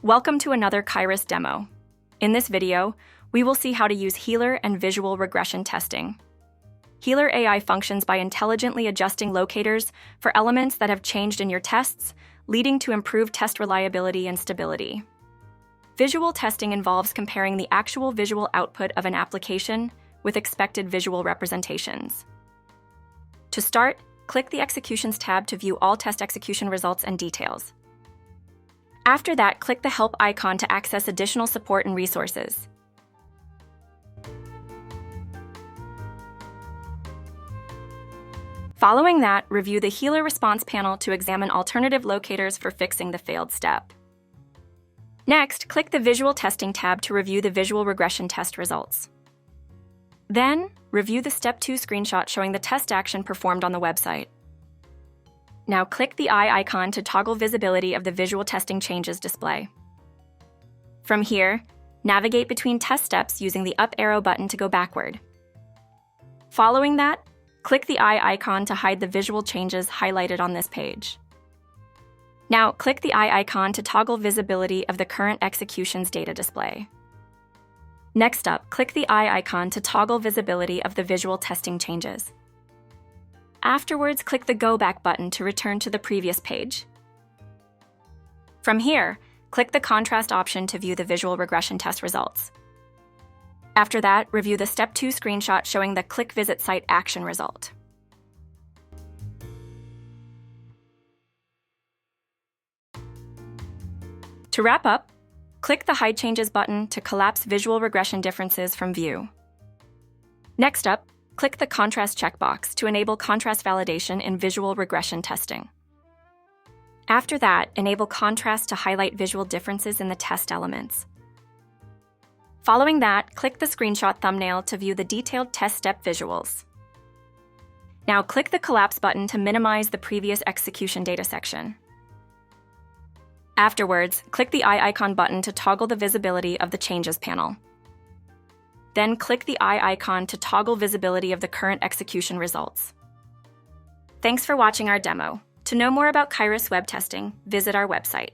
Welcome to another Qyrus demo. In this video, we will see how to use Healer and visual regression testing. Healer AI functions by intelligently adjusting locators for elements that have changed in your tests, leading to improved test reliability and stability. Visual testing involves comparing the actual visual output of an application with expected visual representations. To start, click the Executions tab to view all test execution results and details. After that, click the Help icon to access additional support and resources. Following that, review the Healer Response panel to examine alternative locators for fixing the failed step. Next, click the Visual Testing tab to review the visual regression test results. Then, review the Step 2 screenshot showing the test action performed on the website. Now click the eye icon to toggle visibility of the visual testing changes display. From here, navigate between test steps using the up arrow button to go backward. Following that, click the eye icon to hide the visual changes highlighted on this page. Now click the eye icon to toggle visibility of the current execution's data display. Next up, click the eye icon to toggle visibility of the visual testing changes. Afterwards, click the Go Back button to return to the previous page. From here, click the Contrast option to view the visual regression test results. After that, review the Step 2 screenshot showing the Click Visit Site action result. To wrap up, click the Hide Changes button to collapse visual regression differences from view. Next up, click the Contrast checkbox to enable contrast validation in visual regression testing. After that, enable contrast to highlight visual differences in the test elements. Following that, click the screenshot thumbnail to view the detailed test step visuals. Now click the Collapse button to minimize the previous execution data section. Afterwards, click the eye icon button to toggle the visibility of the Changes panel. Then click the eye icon to toggle visibility of the current execution results. Thanks for watching our demo. To know more about Qyrus web testing, visit our website.